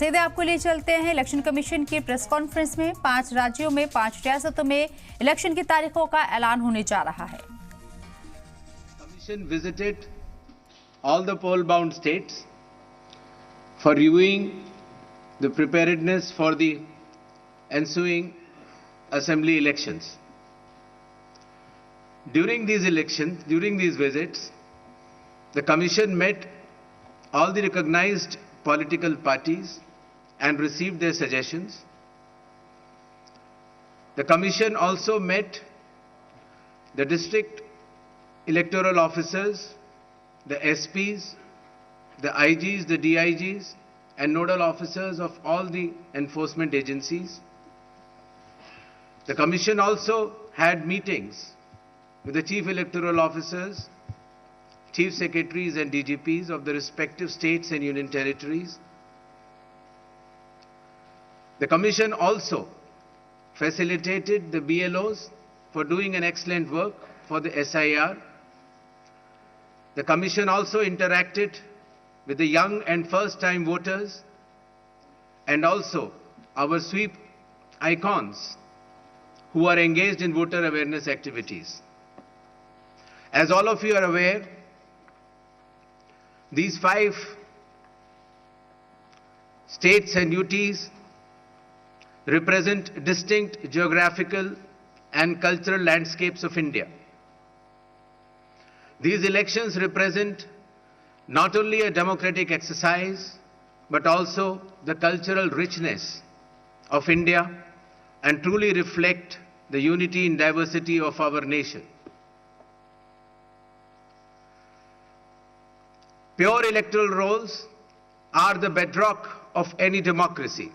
सीधे आपको ले चलते हैं इलेक्शन कमीशन की प्रेस कॉन्फ्रेंस में। 5 राज्यों में 5 रियासतों में इलेक्शन की तारीखों का ऐलान होने जा रहा है। Commission visited all the poll-bound states for reviewing the preparedness for the ensuing assembly elections. During these visits, the Commission met all the recognized political parties and received their suggestions. The Commission also met the district electoral officers, the SPs, the IGs, the DIGs, and nodal officers of all the enforcement agencies. The Commission also had meetings with the chief electoral officers, chief secretaries and DGPs of the respective states and union territories. The Commission also facilitated the BLOs for doing an excellent work for the SIR. The Commission also interacted with the young and first-time voters and also our sweep icons who are engaged in voter awareness activities. As all of you are aware, these 5 states and UTs represent distinct geographical and cultural landscapes of India. These elections represent not only a democratic exercise, but also the cultural richness of India and truly reflect the unity and diversity of our nation. Pure electoral rolls are the bedrock of any democracy.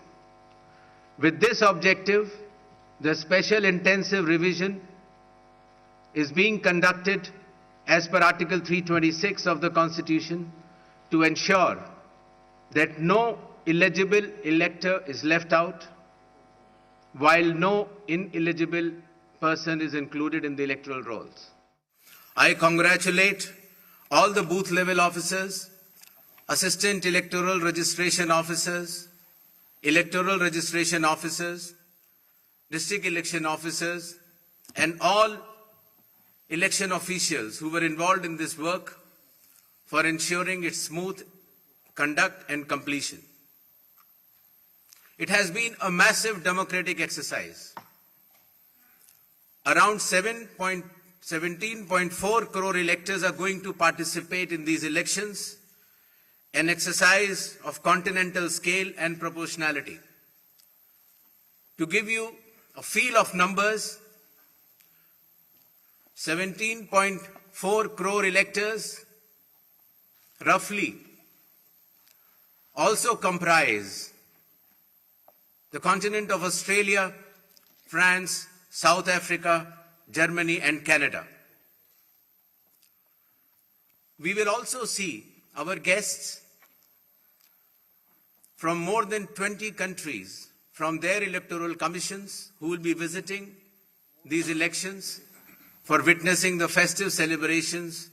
With this objective, the special intensive revision is being conducted as per Article 326 of the Constitution to ensure that no illegible elector is left out, while no ineligible person is included in the electoral rolls. I congratulate all the booth level officers, assistant electoral registration officers, district election officers, and all election officials who were involved in this work for ensuring its smooth conduct and completion. It has been a massive democratic exercise. Around 17.4 crore electors are going to participate in these elections, an exercise of continental scale and proportionality. To give you a feel of numbers, 17.4 crore electors roughly also comprise the continent of Australia, France, South Africa, Germany, and Canada. We will also see our guests from more than 20 countries from their electoral commissions who will be visiting these elections for witnessing the festive celebrations,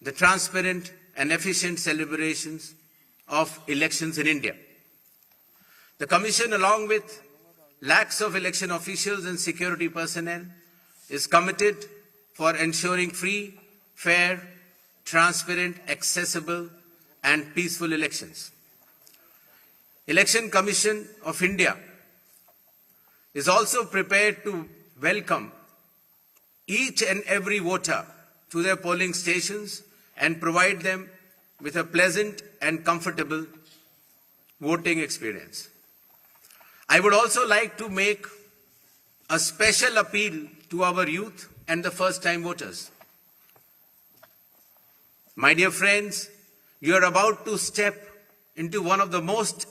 the transparent and efficient celebrations of elections in India. The Commission, along with lakhs of election officials and security personnel, is committed for ensuring free, fair, transparent, accessible, and peaceful elections. Election Commission of India is also prepared to welcome each and every voter to their polling stations and provide them with a pleasant and comfortable voting experience. I would also like to make a special appeal to our youth and the first-time voters. My dear friends, you are about to step into one of the most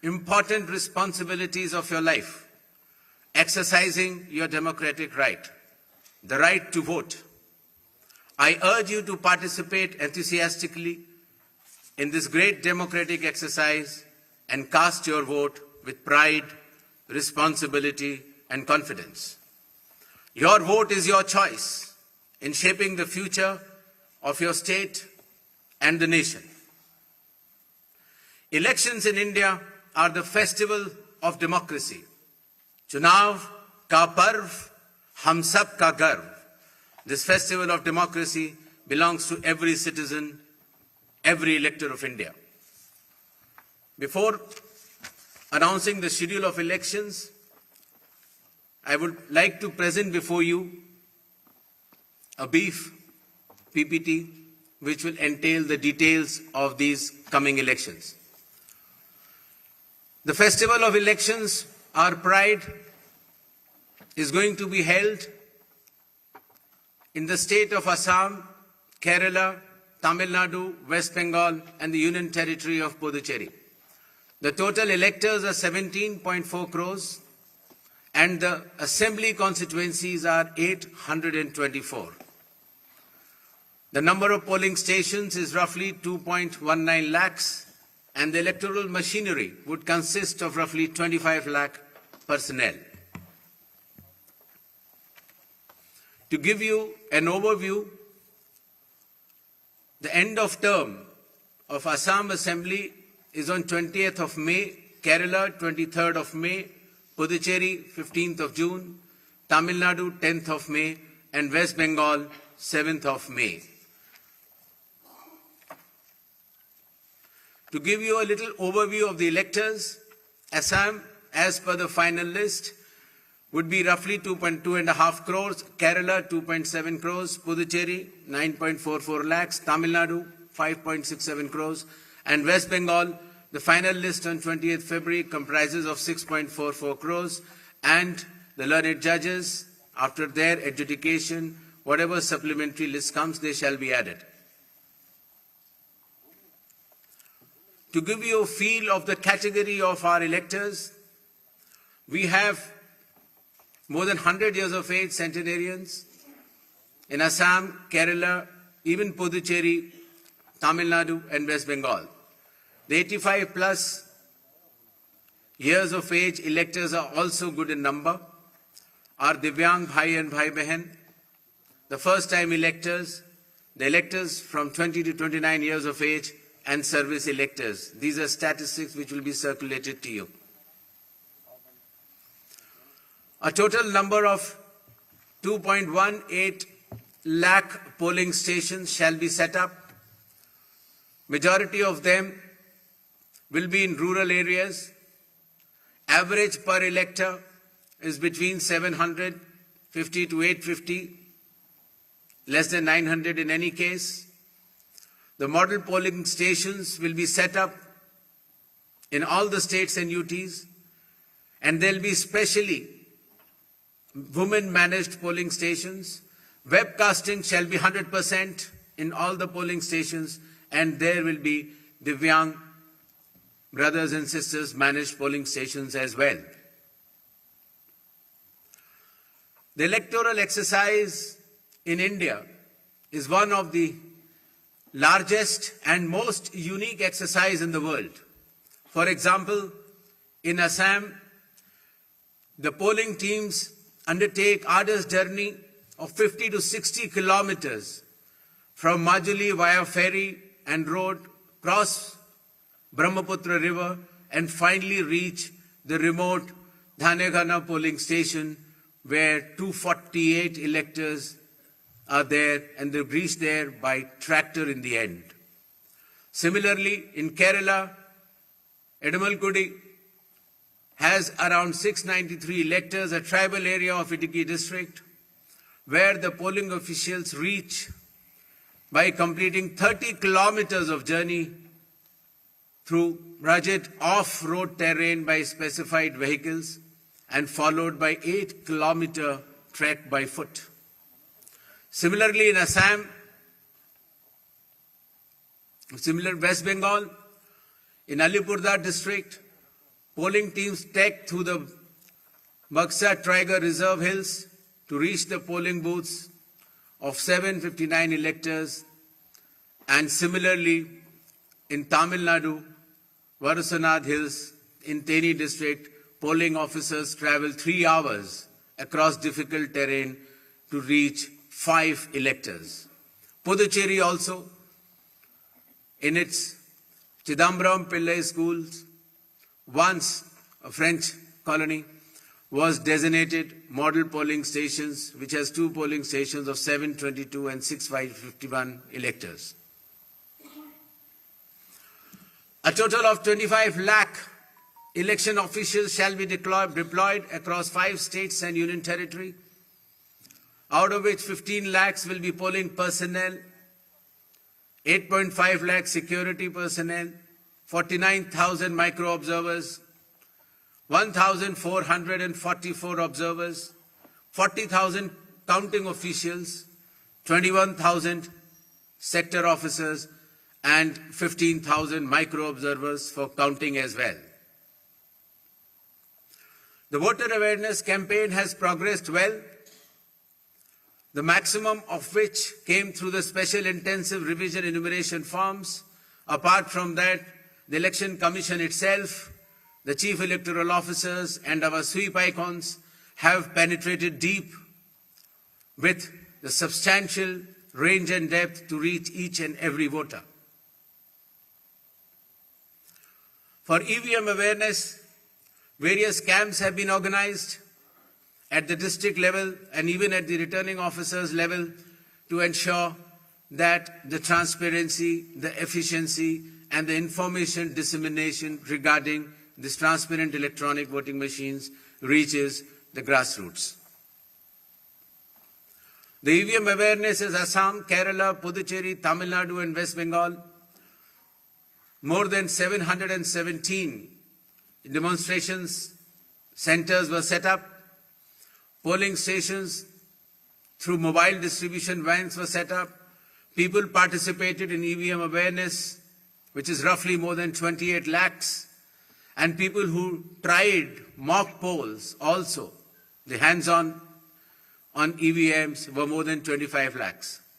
important responsibilities of your life, exercising your democratic right, the right to vote. I urge you to participate enthusiastically in this great democratic exercise and cast your vote with pride, responsibility, and confidence. Your vote is your choice in shaping the future of your state and the nation. Elections in India are the festival of democracy. Chunav ka parv, hum sab ka garv. This festival of democracy belongs to every citizen, every elector of India. Before announcing the schedule of elections, I would like to present before you a brief PPT which will entail the details of these coming elections. The festival of elections, our pride, is going to be held in the state of Assam, Kerala, Tamil Nadu, West Bengal, and the Union Territory of Puducherry. The total electors are 17.4 crores, and the assembly constituencies are 824. The number of polling stations is roughly 2.19 lakhs, and the electoral machinery would consist of roughly 25 lakh personnel. To give you an overview, the end of term of Assam Assembly is on 20th of May, Kerala 23rd of May, Puducherry 15th of June, Tamil Nadu 10th of May, and West Bengal 7th of May. To give you a little overview of the electors, Assam, as per the final list, would be roughly 2.5 crores, Kerala 2.7 crores, Puducherry 9.44 lakhs, Tamil Nadu 5.67 crores, and West Bengal, the final list on 20th February comprises of 6.44 crores, and the learned judges, after their adjudication, whatever supplementary list comes, they shall be added. To give you a feel of the category of our electors, we have more than 100 years of age centenarians in Assam, Kerala, even Puducherry, Tamil Nadu, and West Bengal. The 85 plus years of age electors are also good in number. Our Divyang Bhai and Bhai Behan, the first time electors, the electors from 20 to 29 years of age, and service electors. These are statistics which will be circulated to you. A total number of 2.18 lakh polling stations shall be set up. Majority of them will be in rural areas. Average per elector is between 750 to 850, less than 900 in any case. The model polling stations will be set up in all the states and UTs, and there will be specially women-managed polling stations. Webcasting shall be 100% in all the polling stations, and there will be Divyang brothers and sisters managed polling stations as well. The electoral exercise in India is one of the largest and most unique exercise in the world. For example, in Assam, the polling teams undertake arduous journey of 50 to 60 kilometers from Majuli via ferry and road, cross Brahmaputra river, and finally reach the remote Dhanegana polling station where 248 electors are there, and they reach there by tractor in the end. Similarly, in Kerala, Edamalkudi has around 693 electors, a tribal area of Idukki district, where the polling officials reach by completing 30 kilometers of journey through rugged off-road terrain by specified vehicles, and followed by 8-kilometer trek by foot. Similarly, in Assam, West Bengal, in Alipurduar district, polling teams trek through the Buxa Tiger Reserve Hills to reach the polling booths of 759 electors. And similarly, in Tamil Nadu, Varusanad Hills, in Theni district, polling officers travel 3 hours across difficult terrain to reach 5 electors. Puducherry also, in its Chidambaram Pillai schools, once a French colony, was designated model polling stations, which has 2 polling stations of 722 and 6551 electors. A total of 25 lakh election officials shall be deployed across 5 states and union territory, out of which 15 lakhs will be polling personnel, 8.5 lakh security personnel, 49,000 micro-observers, 1,444 observers, 40,000 counting officials, 21,000 sector officers, and 15,000 micro-observers for counting as well. The voter awareness campaign has progressed well, the maximum of which came through the special intensive revision enumeration forms. Apart from that, the Election Commission itself, the Chief Electoral Officers and our sweep icons have penetrated deep with the substantial range and depth to reach each and every voter. For EVM awareness, various camps have been organized at the district level and even at the returning officers level to ensure that the transparency, the efficiency, and the information dissemination regarding these transparent electronic voting machines reaches the grassroots. The EVM awareness is Assam, Kerala, Puducherry, Tamil Nadu, and West Bengal. More than 717 demonstrations centers were set up. Polling stations through mobile distribution vans were set up. People participated in EVM awareness, which is roughly more than 28 lakhs. And people who tried mock polls also, the hands-on on EVMs, were more than 25 lakhs.